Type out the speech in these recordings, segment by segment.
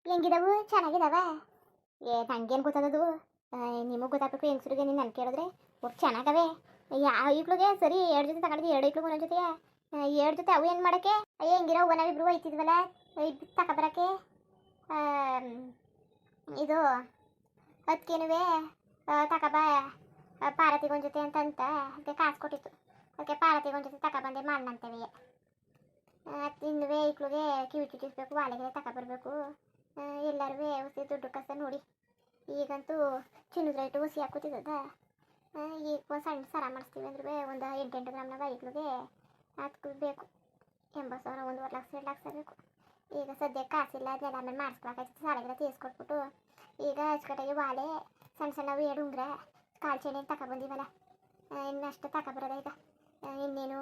ಹೆಂಗಿದಾವು ಚೆನ್ನಾಗಿದಾವ? ನಂಗೇನು ಗೊತ್ತದದು? ನಿಮಗೆ ಗೊತ್ತಾಗಬೇಕು ಹೆಂಗಸರಿಗೆ ನೀನು ನನ್ನ ಕೇಳಿದ್ರೆ ಒಟ್ಟು ಚೆನ್ನಾಗವೆ. ಯಾವ ಈಕ್ಳಿಗೆ ಸರಿ 2 ಜೊತೆ ತಗೊಂಡಿದ್ದು 2 ಈಕ್ಳಿಗೆ ಒಂದೊಂದು ಜೊತೆಗೆ 2 ಜೊತೆ ಅವು ಏನು ಮಾಡೋಕ್ಕೆ? ಹೆಂಗಿರೋ ನಾವಿಬ್ರು ಹೋಯ್ತಿದ್ವಲ್ಲ ಇದು ತಗೊಬರಕ್ಕೆ. ಇದು ಅದಕ್ಕೇನುವೆ ತಗೊಬ ಪಾರತಿಗೊಂದು ಜೊತೆ ಅಂತ ಅದಕ್ಕೆ ಕಾಸು ಕೊಟ್ಟಿತ್ತು. ಅದಕ್ಕೆ ಪಾರತಿಗೊಂದು ಜೊತೆ ತಗೊಬಂದೆ ಮಾಡಂತೇವೆ. ಇನ್ನುವೇ ಈಕ್ಳಿಗೆ ಕಿವಿ ಚುಚ್ಚಿಸ್ಬೇಕು, ವಾಲೆಗೆ ತಗೊಬರ್ಬೇಕು. ಎಲ್ಲರೂ ಹೊಸ ದುಡ್ಡು ಕಸ ನೋಡಿ. ಈಗಂತೂ ಚಿನ್ನದ ರೇಟು ಹುಸಿ ಹಾಕುತ್ತಿದ್ದದ. ಈಗ ಒಂದು ಸಣ್ಣ ಸರ ಮಾಡಿಸ್ತೀವಿ ಅಂದ್ರೆ ಒಂದು 8 ಗ್ರಾಮ್ನಾಗ ಈಕ್ಳಿಗೆ ಅದಕ್ಕೆ ಬೇಕು 80,000, 1.5 ಲಕ್ಷ 2 ಲಕ್ಷ ಬೇಕು. ಈಗ ಸದ್ಯಕ್ಕೆ ಕಾಸಿಲ್ಲ, ಅದನ್ನೆಲ್ಲ ಆಮೇಲೆ ಮಾಡಿಸ್ಕೊಳಕಾಯ್ತು. ಸಾಲಗೆಲ್ಲ ತೀರಿಸ್ಕೊಟ್ಬಿಟ್ಟು ಈಗ ಅಚ್ಚುಕಟ್ಟಾಗಿ ವಾಲೆ ಸಣ್ಣ ಸಣ್ಣವು 2 ಉಂಗ್ರ ಕಾಲು ಚೈನ್ ತಗೊಬಂದಿವಲ್ಲ. ಇನ್ನಷ್ಟು ತಗೊಬರೋದ ಈಗ. ಇನ್ನೇನು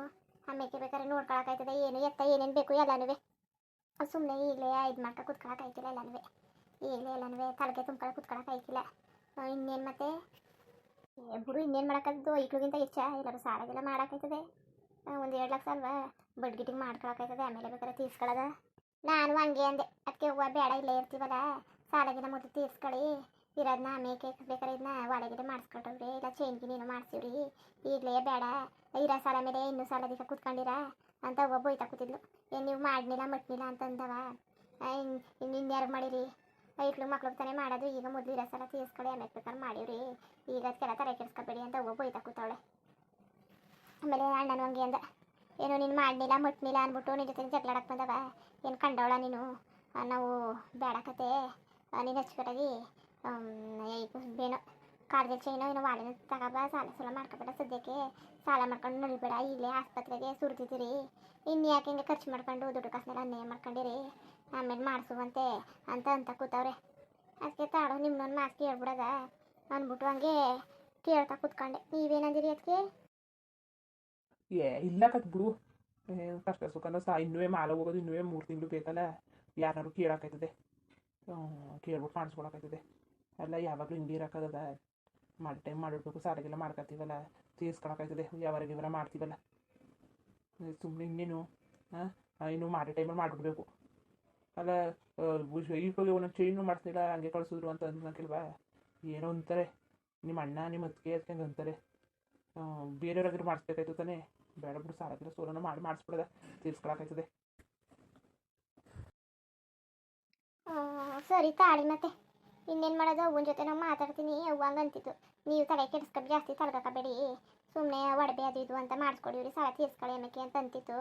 ಆಮೇಲೆ ಬೇಕಾದ್ರೆ ನೋಡ್ಕೊಳಕಾಯ್ತದೆ. ಏನು ಎತ್ತ ಏನೇನು ಬೇಕು ಎಲ್ಲನೂ ಸುಮ್ಮನೆ ಈಗಲೇ ಇದು ಮಾಡ್ಕೊ ಕುತ್ಕೊಳಕಾಯ್ತಿಲ್ಲ. ಎಲ್ಲನೂ ಈಗಲೇ ಎಲ್ಲನೂ ತಲೆಗೆ ತುಂಬ್ಕೊಳ್ಳೋ ಕುತ್ಕೊಳಕಾಯ್ತಿಲ್ಲ. ಇನ್ನೇನು ಮತ್ತೆ ಬಿಡು, ಇನ್ನೇನು ಮಾಡೋಕ್ಕದ್ದು? ಈಕ್ಳಿಗಿಂತ ಹೆಚ್ಚ ಎಲ್ಲರೂ ಸಾಲಾಗೆಲ್ಲ ಮಾಡೋಕ್ಕಾಯ್ತದೆ. ಒಂದು 2 ಲಕ್ಷ ಅಲ್ವಾ, ಬಡ್ಡಿ ಗಿಟ್ಟಿಂಗ್ ಮಾಡ್ಕೊಳಕಾಯ್ತದೆ. ಆಮೇಲೆ ಬೇಕಾದ್ರೆ ತೀರ್ಸ್ಕೊಳ್ಳೋದ. ನಾನು ಹಂಗೆ ಅಂದೆ. ಅದಕ್ಕೆ ಹೂವು ಬೇಡ, ಇಲ್ಲೇ ಇರ್ತೀವಲ್ಲ ಸಾಲಾಗಿನ ಮೊದಲು ತೀರ್ಸ್ಕೊಳ್ಳಿ, ಇರೋದನ್ನ ಆಮೇಲೆ ಬೇಕಾದ್ರೆ ಇದನ್ನ ವಾಲೆಗಿಡೆ ಮಾಡಿಸ್ಕೊಳ್ರಿ, ಇಲ್ಲ ಚೈನ್ಗೆ ನೀನು ಮಾಡಿಸಿವ್ರಿ, ಈಗಲೇ ಬೇಡ ಇರೋ ಸಾಲ ಮೇಲೆ ಇನ್ನೂ ಸಾಲ ದಿವಸ ಕೂತ್ಕೊಂಡಿರ ಅಂತ ಹೂವು ಬೋಯ್ತಾ ಕೂತಿದ್ಲು. ಏನು ನೀವು ಮಾಡಲಿಲ್ಲ ಮಟ್ನಿಲ್ಲ ಅಂತಂದವ. ಇನ್ಯಾರು ಮಾಡಿರಿ? ಐಕ್ಳು ಮಕ್ಳಿಗೆ ತಾನೇ ಮಾಡೋದು. ಈಗ ಮೊದಲು ಇರೋ ಸಾಲ ತೀರ್ಸ್ಕೊಳ್ಳಿ, ಆಮೇಲೆ ಬೇಕಾದ್ರೆ ಮಾಡಿವ್ರಿ, ಈಗ ಅದಕ್ಕೆಲ್ಲ ತಲೆ ಕೆಡಿಸ್ಕೊಬೇಡಿ ಅಂತ ಹೂವು ಬೋಯ್ತಾ ಕೂತವಳೆ. ಆಮೇಲೆ ಅಣ್ಣನು ಹಂಗೆ ಅಂದ, ಏನೋ ನೀನು ಮಾಡಲಿಲ್ಲ ಮಟ್ನಿಲ್ಲ ಅಂದ್ಬಿಟ್ಟು ನಿನ್ನ ಜೊತೆ ಜಗಳಾಡಕ್ಕೆ ಬಂದವ. ಏನು ಕಂಡವಳ ನೀನು? ನಾವು ಬೇಡಕತೆ ನೀನು ಅಚ್ಚುಕಟ್ಟಾಗಿ ಬೇನೋ ಕಾರ್ಯ ಚೈನೋ ಏನೋ ವಾಲಿನ ತಗೋಬ. ಸಾಲ ಮಾಡ್ಕೊಬೇಡ, ಸದ್ಯಕ್ಕೆ ಸಾಲ ಮಾಡ್ಕೊಂಡು ನಡಿಬೇಡ. ಇಲ್ಲೇ ಆಸ್ಪತ್ರೆಗೆ ಸುರಿದಿದ್ದೀರಿ, ಇನ್ನು ಯಾಕೆ ಹಿಂಗೆ ಖರ್ಚು ಮಾಡ್ಕೊಂಡು ದುಡ್ಡು ಕಾಸನ್ನೆಲ್ಲ ಅನ್ಯಾಯ ಮಾಡ್ಕೊಂಡಿರಿ, ಆಮೇಲೆ ಮಾಡಿಸುವಂತೆ ಅಂತ ಕೂತವ್ರೆ. ಅದಕ್ಕೆ ತಾಡೋ ನಿಮ್ಮನ್ನೊಂದು ಮಾತು ಕೇಳ್ಬಿಡೋದ ಅಂದ್ಬಿಟ್ಟು ಹಂಗೆ ಕೇಳ್ತಾ ಕೂತ್ಕೊಂಡೆ. ನೀವೇನಂದಿರಿ ಅದಕ್ಕೆ? ಇಲ್ಲ ಕತ್ ಬಿಡು. ಕಷ್ಟ ಸುಖನ ಇನ್ನೂ ಮಾಲ ಹೋಗೋದು ಇನ್ನೂ 3 ತಿಂಗಳು ಬೇಕಲ್ಲ. ಯಾರು ಕೇಳೋಕ್ಕಾಯ್ತದೆ? ಕೇಳ್ಬಿಟ್ಟು ಮಾಡಿಸ್ಕೊಳಕಾಯ್ತದೆ. ಅಲ್ಲ ಯಾವಾಗಲೂ ಹಿಂಗೆ ಇರೋಕ್ಕದ? ಮಾಡಿ ಟೈಮ್ ಮಾಡಿಡ್ಬೇಕು. ಸಾರಿಗೆಲ್ಲ ಮಾಡ್ಕೊತೀವಲ್ಲ, ತೀರ್ಸ್ಕೊಳಕಾಯ್ತದೆ. ಯಾವಾರ ಮಾಡ್ತೀವಲ್ಲ, ಸುಮ್ಮನೆ ಇನ್ನೇನು ಇನ್ನು ಮಾಡಿ ಟೈಮಲ್ಲಿ ಮಾಡಿಬಿಡ್ಬೇಕು. ಅಲ್ಲ ಈಗ ಒಂದೊಂದು ಚೈನು ಮಾಡಿಸ್ಲಿಲ್ಲ ಹಂಗೆ ಕಳಿಸಿದ್ರು ಅಂತ ಅಂದ್ಕಿಲ್ವಾ? ಏನೋ ಅಂತಾರೆ ನಿಮ್ಮ ಅಣ್ಣ ನಿಮ್ಮ ಅತ್ತಿಗೆ ಅದಕ್ಕೆ ಅಂತಾರೆ. ಬೇರೆಯವ್ರಾಗಿರೋ ಮಾಡಿಸ್ಬೇಕಾಯ್ತು ತಾನೇ. ಬೇಡ ಬಿಡು, ಸಾಲಕ್ಕಿಲ್ಲ ಸೋಲನ ಮಾಡಿಸ್ಬಿಡೋದ, ತೀರ್ಸ್ಕೊಳಕಾಯ್ತದೆ. ಸರಿ ತಾಳಿ ಮತ್ತೆ ಇನ್ನೇನು ಮಾಡೋದು? ಅವ್ವನ ಜೊತೆ ನಾವು ಮಾತಾಡ್ತೀನಿ. ಅವ್ವ ಹಂಗೆ ಅಂತಿತ್ತು, ನೀವು ತಲೆ ಕೆಡಿಸ್ಕೊಂಡು ಜಾಸ್ತಿ ತಲೆಗಾಕಬೇಡಿ, ಸುಮ್ಮನೆ ಒಡವೆ ಅದು ಇದು ಅಂತ ಮಾಡಿಸ್ಕೊಡಿವ್ರಿ, ಸಾಲ ತೀರ್ಸ್ಕೊಳ್ಳಿ ಅನ್ನಕ್ಕೆ ಅಂತ ಅಂತಿತ್ತು.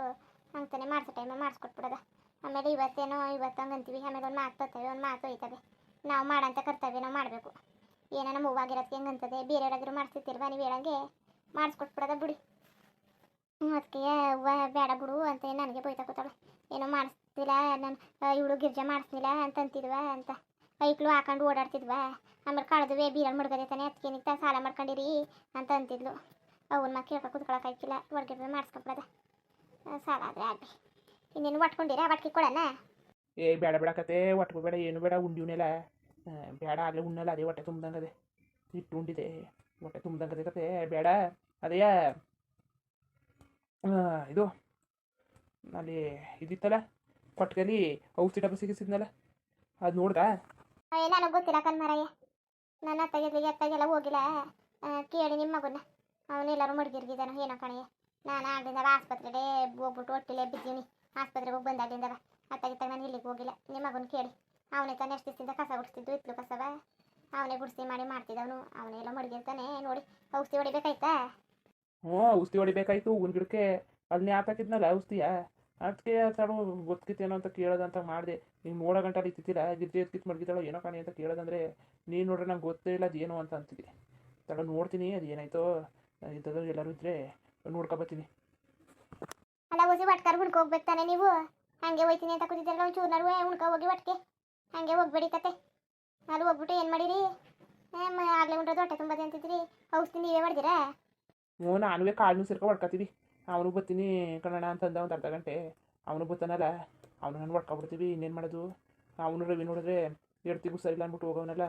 ಅಂತಾನೆ ಮಾಡಿಸೋ ಟೈಮಲ್ಲಿ ಮಾಡಿಸ್ಕೊಟ್ಬಿಡೋದ. ಆಮೇಲೆ ಇವತ್ತು ಹಂಗೆ ಅಂತೀವಿ, ಆಮೇಲೆ ಒಂದು ಮಾತು ಬರ್ತವೆ, ಒಂದು ಮಾತು ಹೋಯ್ತವೆ. ನಾವು ಮಾಡೋಂಥ ಕರ್ತವ್ಯ ನಾವು ಮಾಡಬೇಕು. ಏನೋ ನಮ್ಮ ಹೂವಾಗಿರೋದಕ್ಕೆ ಹೆಂಗೆ ಅಂತದೆ, ಬೇರೆಯವ್ರಾಗಿರೋ ಮಾಡಿಸ್ತಿರ್ತೀಲ್ವ, ನೀವು ಹೇಳಂಗೆ ಮಾಡಿಸ್ಕೊಟ್ಬಿಡೋದ ಬಿಡಿ. ಅದಕ್ಕೆ ಹೂವು ಬೇಡ ಬಿಡು ಅಂತ ನನಗೆ ಬೈತಾ ಕೂತಾಳೆ. ಏನೋ ಮಾಡಿಸ್ತಿಲ್ಲ ನಾನು, ಇವಳು ಗಿರ್ಜಾ ಮಾಡಿಸ್ಲಿಲ್ಲ ಅಂತಂತಿದ್ವ ಅಂತ. ಐಕ್ಳು ಹಾಕೊಂಡು ಓಡಾಡ್ತಿದ್ವ, ಆಮೇಲೆ ಕಳೆದುವೆ ಬೀರಲ್ಲಿ ಮುಡ್ಗದೆ ತಾನೆ, ಅದಕ್ಕೆ ನಿಂತ ಸಾಲ ಮಾಡ್ಕೊಂಡಿರಿ ಅಂತ ಅಂತಿದ್ಲು. ಅವನ ಮಕ್ಕ ಕೇಳ್ಕೊ ಕೂತ್ಕೊಳಕಾಯ್ತಿಲ್ಲ, ಹೊರ್ಗಿಡ್ರೆ ಮಾಡಿಸ್ಕೊಬಿಡೋದ. ಸಾಲ ಆದರೆ ಆಗಲಿ. ಇನ್ನೇನು ಒಟ್ಕೊಂಡಿರ ಒಟ್ಕೆ ಕೊಡೋಣ? ಬೇಡ ಬೇಡ ಕತೆ, ಒಟ್ಟು ಬೇಡ, ಏನು ಬೇಡ. ಉಂಡಿವನೆಲ್ಲ ಬೇಡ, ಆಗಲೇ ಉಣ್ಣಲ್ಲ. ಅದೇ ಹೊಟ್ಟೆ ತುಂಬ್ದಂಗದೆ, ಹಿಟ್ಟು ಉಂಡಿದೆ ಹೊಟ್ಟೆ ತುಂಬ್ದಂಗದೆ ಕತೆ, ಬೇಡ. ಅದೇ ಇದು ಅಲ್ಲಿ ಇದಿತ್ತಲ್ಲ ಕೊಟ್ಟಿಗೆಲಿ ಔಷಧಿ ಡಬ್ಬ ಸಿಗಿಸಿದ್ನಲ್ಲ, ಅದು ನೋಡ್ದಾ? ನನಗೆ ಗೊತ್ತಿಲ್ಲ ಕಣ್ಮರಯ್ಯ, ನನ್ನ ಅತ್ತಗೆಲ್ಲ ಹೋಗಿಲ್ಲ. ಕೇಳಿ ನಿಮ್ಮ ಮಗನ, ಅವನೆಲ್ಲರೂ ಮಡ್ಗಿರ್ಗಿದ್ದಾನೋ ಏನೋ ಕಣಯ್ಯ. ನಾನು ಆಗಿಂದ ಆಸ್ಪತ್ರೆಗೆ ಹೋಗ್ಬಿಟ್ಟು ಹೊಟ್ಟಿಲೆ ಬಿದ್ದೀನಿ. ಆಸ್ಪತ್ರೆಗೆ ಹೋಗಿ ಬಂದಾಗಿಂದವ ಅತ್ತಾಗಿತ್ತಾಗ ನಾನು ಇಲ್ಲಿಗೆ ಹೋಗಿಲ್ಲ. ನಿಮ್ಮ ಮಗನ ಕೇಳಿ, ಅವನೇ ತಾನೇ ಎಷ್ಟು ದಿವಸದಿಂದ ಕಸ ಗುಡಿಸ್ತಿದ್ದು, ಇತ್ಲು ಕಸವ ಅವನೇ ಗುಡಿಸಿ ಮಾಡಿ ಮಾಡ್ತಿದ್ದವನು. ಅವನೆಲ್ಲ ಮಡ್ಗಿರ್ತಾನೆ ನೋಡಿ. ಔಷಧಿ ಹೊಡಿಬೇಕಾಯ್ತಾ? ಔಷಧಿ ಹೊಡಿಬೇಕಾಯ್ತು. ಹೂವಿನ ಗಿಡಕ್ಕೆ ಅಲ್ಲಿ ಹಾಕಿದ್ನಲ್ಲ ಔಷಧಿಯ, ಅದಕ್ಕೆ ತಡು ಗೊತ್ತಿತ್ತೇನೋ ಅಂತ ಕೇಳೋದಂತ ಮಾಡಿದೆ. ನೀವು ನೋಡೋ ಗಂಟಲ್ಲಿ ಇತ್ತಿಲ್ಲ, ಗಿರ್ಜೆ ಎತ್ಕಿತ್ತು ಮಡಗಿದ್ದಾಳೋ ಏನೋ ಕಾಣಿ ಅಂತ ಕೇಳೋದಂದ್ರೆ, ನೀನು ನೋಡ್ರೆ ನಂಗೆ ಗೊತ್ತೇ ಇಲ್ಲ ಅದೇನೋ ಅಂತ ಅಂತಿದ್ದೆ. ತಡ ನೋಡ್ತೀನಿ ಅದು ಏನಾಯ್ತೋ. ಇದ್ದದ್ದು ಎಲ್ಲರೂ ಇದ್ದರೆ ನೋಡ್ಕೊಬತ್ತೀನಿ. ಅಲ್ಲ ಹೊಸಿ ಒಟ್ಕಾರ್ ಹುಡ್ಕೊ ಹೋಗ್ಬೇಕು ತಾನೆ ನೀವು? ಹಂಗೆ ಹೋಯ್ತೀನಿ ಅಂತ ಕೂತಿದ್ದಲ್ಲ, ಒಂದು ಚೂರ್ನಾರು ಉಣ್ಕೊ ಹೋಗಿ ಒಟ್ಟಿಗೆ. ಹಂಗೆ ಹೋಗ್ಬೇಡಿ ಕತೆ. ಅಲ್ಲಿ ಹೋಗ್ಬಿಟ್ಟು ಏನು ಮಾಡಿರಿ? ಆಗಲೇ ಉಂಡ್ರೆ ಹೊಟ್ಟೆ ತುಂಬದೆ ಅಂತಿದ್ರಿ, ಔಷಧಿ ನೀವೇ ಮಾಡಿದಿರಾ? ನಾನುವೇ ಕಾಳನ್ನು ಸೇರ್ಕೊ ಹೊಡ್ಕೊತೀವಿ. ಅವನು ಬರ್ತೀನಿ ಕನ್ನಡ ಅಂತಂದ ಒಂದು ಅರ್ಧ ಗಂಟೆ. ಅವನು ಬರ್ತಾನಲ್ಲ, ಅವನು ನಾನು ಹೊಡ್ಕೊಬಿಡ್ತೀವಿ. ಇನ್ನೇನು ಮಾಡೋದು? ಅವನು ರವಿ ನೋಡಿದ್ರೆ ಎಡ್ತಿಗೂ ಸರಿಲ್ಲ ಅಂದ್ಬಿಟ್ಟು ಹೋಗೋವನಲ್ಲ.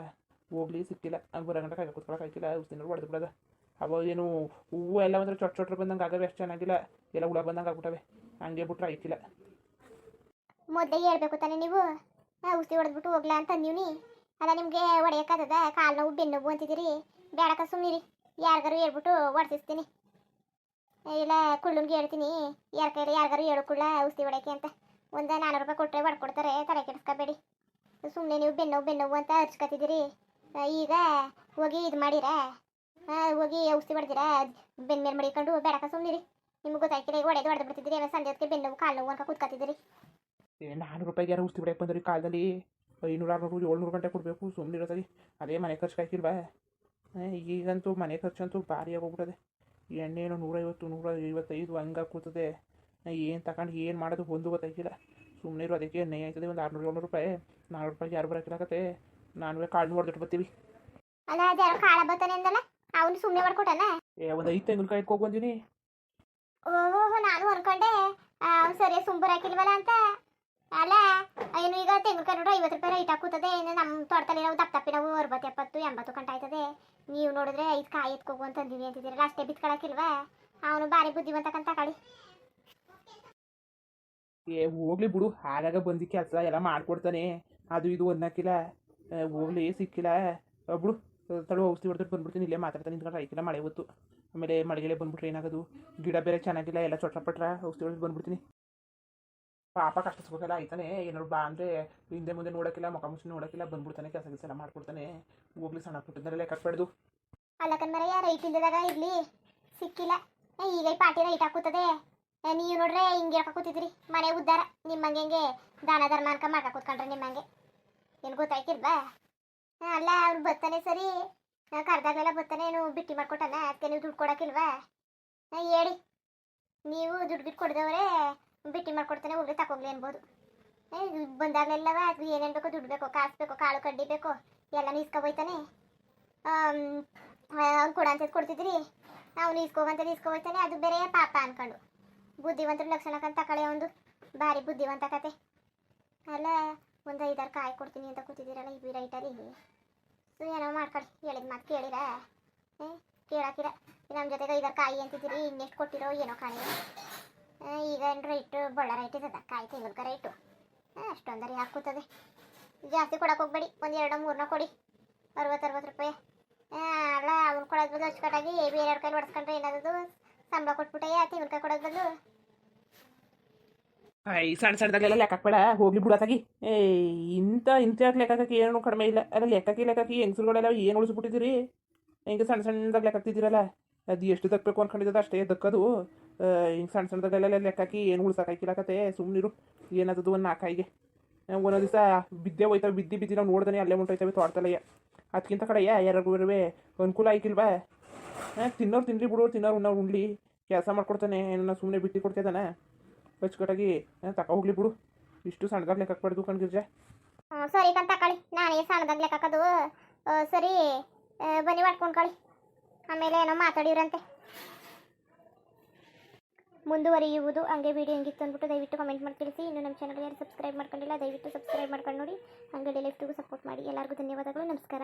ಹೋಗ್ಲಿ ಸಿಕ್ಕಿಲ್ಲ, ಹಂಗೆ ಬರೋ ಗಂಟೆ ಕಾಯ್ಕೊ ಕೂತ್ಕೊಳಕ್ಕಾಯ್ತಿಲ್ಲ. ಔಷಧಿನ ಹೊಡೆದು ಬಿಡೋದ. ಅವ ಏನು ಹೂವು ಎಲ್ಲ ಒಂಥರ ಚೊಟ್ರು ಬಂದಂಗೆ ಆಗವೆ, ಅಷ್ಟು ಚೆನ್ನಾಗಿಲ್ಲ. ಎಲ್ಲ ಹುಳ ಬಂದಂಗೆ ಆಗ್ಬಿಟ್ಟವೆ. ಹಂಗೆ ಬಿಟ್ರೆ ಆಯ್ತಿಲ್ಲ. ಮೊದಲೇ ಹೇಳ್ಬೇಕು ತಾನೆ ನೀವು? ಔಷಧಿ ಹೊಡೆದ್ಬಿಟ್ಟು ಹೋಗ್ಲಾ ಅಂತ ಅಂದೀವ್ನಿ. ಅದ ನಿಮಗೆ ಹೊಡೆಯೋಕ್ಕಾಗದ ಕಾಲು ನೋವು ಬೆನ್ನು ನೋವು ಅಂತಿದ್ದೀರಿ. ಬೇಡಕ ಸುಮ್ಮನಿರಿ, ಯಾರಿಗಾರು ಹೇಳ್ಬಿಟ್ಟು ಹೊಡ್ಸಿಸ್ತೀನಿ. ಇಲ್ಲ ಕುಳ್ಳನ್ಗೆ ಹೇಳ್ತೀನಿ, ಯಾರ ಕೈಲಿ ಯಾರಿಗಾರು ಹೇಳು ಕುಳ್ಳ ಔಷಧಿ ಹೊಡೆಯೋಕೆ ಅಂತ. ಒಂದು 400 ರೂಪಾಯಿ ಕೊಟ್ಟರೆ ಹೊಡ್ಕೊಡ್ತಾರೆ, ತಲೆ ಕೆಡಿಸ್ಕೋಬೇಡಿ. ಸುಮ್ಮನೆ ನೀವು ಬೆನ್ನೋವು ಅಂತ ಹಚ್ಕೊತಿದ್ದೀರಿ. ಈಗ ಹೋಗಿ ಇದು ಮಾಡಿರ, ಹೋಗಿ ಔಷಧಿ ಹೊಡೆದಿರ ಬೆನ್ನ ಮೇಲೆ ಮಡಿಕೊಂಡು. ಬೇಡಕ ಸುಮ್ಮನಿರಿ, ನಿಮ್ಗೆ ಗೊತ್ತಾಯ್ತಿಲ್ಲ, ಈಗ ಹೊಡೆದು ಬಿಡ್ತಿದ್ದೀರಿ. ಆಮೇಲೆ ಸಂಜೆ ಹೊತ್ತಿಗೆ ಬೆನ್ನು ನೋವು ಕಾಲು ನೋವು ಅಂತ ಕೂತ್ಕೊತಿದ್ದೀರಿ. 400 ರೂಪಾಯಿಗೆ ಯಾರು ಔಷಧಿ ಹೊಡೆಯಕ್ಕೆ ಬಂದ್ರಿ ಕಾಲದಲ್ಲಿ? 500 600 700 ಗಂಟೆ ಕೊಡಬೇಕು ಸುಮ್ಮನಿರೋದಾಗಿ. ಅದೇ ಮನೆ ಖರ್ಚು ಹಾಕಿಲ್ವಾ? ಈಗಂತೂ ಮನೆ ಖರ್ಚಂತೂ ಭಾರಿ ಆಗೋಗ್ಬಿಟ್ಟದೆ. ಎಣ್ಣೆನೋ 150 155 ಹಂಗೆ ಕೂತದೆ. ಏನು ತಗೊಂಡು ಏನು ಮಾಡೋದು ಒಂದು ಗೊತ್ತಾಯ್ತಿಲ್ಲ. ಸುಮ್ಮನೆ ಇರೋ ಅದಕ್ಕೆ ಎಣ್ಣೆ ಆಯ್ತದೆ ಒಂದು 600 700 ರೂಪಾಯಿ. 400 ರೂಪಾಯಿಗೆ ಯಾರು ಬರೋಕ್ಕಾಗತ್ತೆ? ನಾನುವೇ ಕಾಳು ಹೊಡೆದಿಟ್ಟು ಬರ್ತೀವಿ. ಅಲ್ಲ ಅದ್ಯಾರೋ ಕಾಳ ಬರ್ತಾನೆ ಅಂದಲ್ಲ, ಅವನು ಸುಮ್ಮನೆ ಮಾಡ್ಕೊಟ್ಟಲ್ಲ. ಒಂದು 5 ತೆಂಗಿನಕಾಯಿ ಇಟ್ಕೊಂಡು ಬಂದೀನಿ. ಓಹೋ, ನಾನು ಅನ್ಕೊಂಡೆ ಸರಿಯಾಗಿ ಸುಂಬರ್ ಹಾಕಿಲ್ವಲ್ಲ ಅಂತ. ಅಲ್ಲ ಏನು ಈಗ ತೆಂಗಿನಕಾಯಿ ನೋಡ್ರೆ 50 ರೂಪಾಯಿ ರೈಟ್ ಹಾಕುತ್ತದೆ. ಇನ್ನು ನಮ್ಮ ತೋಟದಲ್ಲಿ ನಾವು ದಪ್ಪ ನಾವು 60 70 80 ಗಂಟೆ ಆಯ್ತದೆ. ನೀವು ನೋಡಿದ್ರೆ 5 ಕಾಯಿ ಎತ್ಕೋಗು ಅಂತಂದಿವಿ ಅಂತಿದ್ದೀರಲ್ಲ, ಅಷ್ಟೇ ಬಿತ್ಕೊಳಕ್ಕಿಲ್ವಾ? ಅವನು ಭಾರಿ ಬುದ್ಧಿವಂತಕ್ಕಂತ ಕಳಿ. ಹೋಗ್ಲಿ ಬಿಡು, ಆಗಾಗ ಬಂದು ಕೆಲಸ ಎಲ್ಲ ಮಾಡ್ಕೊಡ್ತಾನೆ. ಅದು ಇದು ಅನ್ನಕ್ಕಿಲ್ಲ. ಹೋಗ್ಲಿ ಸಿಕ್ಕಿಲ್ಲ ಬಿಡು. ತಳು ಔಷಧಿ ಹೊಡೆದ್ಬಿಟ್ಟು ಬಂದ್ಬಿಡ್ತೀನಿ. ಇಲ್ಲೇ ಮಾತಾಡ್ತಾನೆ ನಿಂತ್ಕೊಂಡ್ರೆ ಆಯ್ಕಿಲ್ಲ. ಮಳೆ ಹೊತ್ತು ಆಮೇಲೆ ಮಳೆಗೆಲೆ ಬಂದ್ಬಿಟ್ರೆ ಏನಾಗೋದು? ಗಿಡ ಬೇರೆ ಚೆನ್ನಾಗಿಲ್ಲ, ಎಲ್ಲ ಚೊಟ್ರಪಟ್ರ ಔಷಧಿ ಹೊಡೆದು ಬಂದ್ಬಿಡ್ತೀನಿ. ಪಾಪ ಕಷ್ಟಿಸ್ಬೇಕಲ್ಲ, ಆಯ್ತಾನೆ. ಏನಾದ್ರು ಬಾ ಅಂದರೆ ಹಿಂದೆ ಮುಂದೆ ನೋಡೋಕ್ಕಿಲ್ಲ, ಮುಖ ಮುಚ್ಚಿ ನೋಡೋಕ್ಕಿಲ್ಲ, ಬಂದ್ಬಿಡ್ತಾನೆ. ಕೆಲಸ ಕೆಲಸ ಎಲ್ಲ ಮಾಡ್ಕೊಡ್ತಾನೆ. ಹೋಗ್ಲಿ, ಸಣ್ಣ ಪುಟ್ಟದನ್ನೆಲ್ಲ ಲೆಕ್ಕಕ್ಬೇಡ್ದು. ಅಲ್ಲ ಕಣ್ಮರಯ್ಯ, ರೈಟ್ ಇಲ್ಲದಾಗ ಇರ್ಲಿ, ಸಿಕ್ಕಿಲ್ಲ. ಈಗ ಈ ಪಾರ್ಟಿ ರೈಟ್ ಹಾಕುತ್ತದೆ. ನೀವು ನೋಡ್ರೆ ಹಿಂಗೆ ಕೂತಿದ್ರಿ ಮನೆ ಉದ್ದಾರ. ನಿಮ್ಮಂಗೆ ಹೆಂಗೆ ದಾನ ಧರ್ಮ ಅನ್ಕ ಮಾಡ್ಕ ಕೂತ್ಕೊಂಡ್ರೆ ನಿಮ್ಮಂಗೆ ಏನು ಗೊತ್ತಾಯ್ತಿಲ್ವಾ? ಅಲ್ಲ ಅವ್ನು ಬರ್ತಾನೆ ಸರಿ, ಕರ್ದಾಗಲೆಲ್ಲ ಬರ್ತಾನೆ. ಏನು ಬಿಟ್ಟಿ ಮಾಡ್ಕೊಟ್ಟಾನ? ಅದಕ್ಕೆ ನೀವು ದುಡ್ಡು ಕೊಡೋಕ್ಕಿಲ್ವಾ? ಹೇಳಿ, ನೀವು ದುಡ್ಡು ಗಿಟ್ಟು ಕೊಡ್ದವ್ರೆ ಬಿಟ್ಟಿ ಮಾಡ್ಕೊಡ್ತಾನೆ, ಹೋಗ್ಲಿ ತಗೋಗ್ಲಿ ಅನ್ಬೋದು. ಬಂದಾಗಲೆಲ್ಲವ ಅದು ಏನೇನು ಬೇಕೋ ದುಡ್ಡು ಬೇಕೋ, ಕಾಸು ಬೇಕೋ, ಕಾಳು ಕಡ್ಡಿ ಬೇಕೋ ಎಲ್ಲ ಇಸ್ಕೊಬೋಯ್ತಾನೆ. ಅವ್ನು ಕೊಡ ಅಂತ ಕೊಡ್ತಿದ್ರಿ, ಅವ್ನು ಇಸ್ಕೊಬೋಯ್ತಾನೆ. ಅದು ಬೇರೆ ಪಾಪ ಅನ್ಕೊಂಡು ಬುದ್ಧಿವಂತರ ಲಕ್ಷಣಕ್ಕಂತ ತಗೊಳ್ಳಿ. ಒಂದು ಭಾರಿ ಬುದ್ಧಿವಂತ ಕತೆ. ಅಲ್ಲ ಒಂದು 5 6 ಕಾಯಿ ಕೊಡ್ತೀನಿ ಅಂತ ಕೂತಿದ್ದೀರಲ್ಲ ಈ ರೈಟಲ್ಲಿ. ಸೊ ಏನೋ ಮಾಡ್ಕೊಳ್ಳಿ, ಹೇಳಿದ ಮಾತು ಕೇಳಿರ? ಕೇಳಾಕಿರ ನಮ್ಮ ಜೊತೆಗೆ 5 6 ಕಾಯಿ ಅಂತಿದ್ದೀರಿ. ಇನ್ನೆಷ್ಟು ಕೊಟ್ಟಿರೋ ಏನೋ ಕಾಣಿ. ಈಗ ಏನು ರೈಟು ಬಳ್ಳ ರೈಟ್ ಇದ್ದದ ಕಾಯಿ ತೆಂಗಿನಕಾಯಿ ರೈಟು ಅಷ್ಟೊಂದರಿ ಹಾಕುತ್ತದೆ. ಜಾಸ್ತಿ ಕೊಡಕ್ಕೆ ಹೋಗ್ಬೇಡಿ, ಒಂದು 2 3 ಕೊಡಿ. 60 ರೂಪಾಯಿ. ಅಲ್ಲ ಅವ್ನು ಕೊಡೋದು ಬದಲು ಅಚ್ಚುಕಟ್ಟಾಗಿ ಬೇರೆಯವ್ರ ಕೈಲಿ ಹೊಡೆಸ್ಕೊಂಡ್ರೆ ಏನಾದ್ರು ಸಂಬಳ ಕೊಟ್ಬಿಟ್ಟೆ ತೆಂಗಿನಕಾಯಿ ಕೊಡೋದು ಬದಲು. ಸಣ್ಣ ಸಣ್ಣದಾಗಲೆಲ್ಲ ಲೆಕ್ಕಬೇಡ, ಹೋಗ್ಲಿ ಬಿಡತ್ತಾಗಿ. ಇಂಥ ಲೆಕ್ಕಕ್ಕೆ ಏನು ಕಡಿಮೆ ಇಲ್ಲ. ಅಲ್ಲ ಲೆಕ್ಕಕ್ಕೆ ಹೆಂಗಸರುಗಳೆಲ್ಲ ಏನು ಉಳಿಸ್ಬಿಟ್ಟಿದ್ದೀರಿ? ಹಿಂಗೆ ಸಣ್ಣ ಸಣ್ಣದಾಗ ಲೆಕ್ಕಾಕ್ತಿದ್ದೀರಲ್ಲ, ಅದು ಎಷ್ಟು ದಕ್ಕಬೇಕು ಅನ್ಕೊಂಡಿದ್ದದ ಅಷ್ಟೇ ದಕ್ಕದು. ಹಿಂಗೆ ಸಣ್ಣ ಸಣ್ಣದಾಗಲೆಲ್ಲ ಲೆಕ್ಕಾಕಿ ಏನು ಉಳ್ಸೋಕಾಯ್ಕಿಲ್ಲಕತ್ತೆ. ಸುಮ್ಮನಿರು. ಏನದು ಒಂದು 4 ಕಾಯಿಗೆ ಒಂದೊಂದು ದಿವಸ ಬಿದ್ದೆ ಹೋಯ್ತವೆ. ಬಿದ್ದು ನಾವು ನೋಡ್ದಾನೆ ಅಲ್ಲೇ ಉಂಟೋಯ್ತವೆ ತೋಟದಲ್ಲಯ್ಯ. ಅದಕ್ಕಿಂತ ಕಡೆಯ ಯಾರಿಗೂ ಅನುಕೂಲ ಆಯ್ಕಿಲ್ವಾ? ತಿನ್ನೋರು ತಿನ್ರಿ ಬಿಡು, ತಿನ್ನೋರು ಉಣ್ಣವ್ರು ಉಣ್ಲಿ. ಕೆಲಸ ಮಾಡ್ಕೊಡ್ತಾನೆ, ಏನನ್ನ ಸುಮ್ಮನೆ ಬಿಟ್ಟು ಕೊಡ್ತಿದ್ದಾನೆ. ಅಚ್ಚುಕಟ್ಟಾಗಿ ತಕ ಹೋಗ್ಲಿ ಬಿಡು. ಇಷ್ಟು ಸಣ್ಣದಾಗ ಲೆಕ್ಕ ಹಾಕ್ಬಾರ್ದು ಕಣ್ಗಿರ್ಜ. ಸರಿ ಕಂತ ತಕೊಳ್ಳಿ, ನಾನೇ ಸಣ್ಣದಾಗ ಲೆಕ್ಕ ಹಾಕೋದು. ಸರಿ ಬನ್ನಿ ಮಾಡ್ಕೊಂಡ್ಕೊಳ್ಳಿ, ಆಮೇಲೆ ಏನೋ ಮಾತಾಡಿವ್ರಂತೆ. ಮುಂದುವರಿಯುವುದು. ಹಂಗೆ ವಿಡಿಯೋ ಹೆಂಗಿತ್ತು ಅಂದ್ಬಿಟ್ಟು ದಯವಿಟ್ಟು ಕಮೆಂಟ್ ಮಾಡಿ ತಿಳಿಸಿ. ಇನ್ನು ನಮ್ಮ ಚಾನಲ್ಗೆ ಯಾರು ಸಬ್ಸ್ಕ್ರೈಬ್ ಮಾಡ್ಕೊಂಡಿಲ್ಲ ದಯವಿಟ್ಟು ಸಬ್ಸ್ಕ್ರೈಬ್ ಮಾಡ್ಕೊಂಡು ನೋಡಿ. ಹಂಗೆ ಲೈಫ್ಟಿಗೂ ಸಪೋರ್ಟ್ ಮಾಡಿ. ಎಲ್ಲರಿಗೂ ಧನ್ಯವಾದಗಳು, ನಮಸ್ಕಾರ.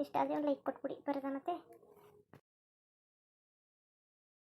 ಇಷ್ಟ ಆದರೆ ಒಂದು ಲೈಕ್ ಕೊಟ್ಬಿಡಿ. ಬರೋದ ಮತ್ತೆ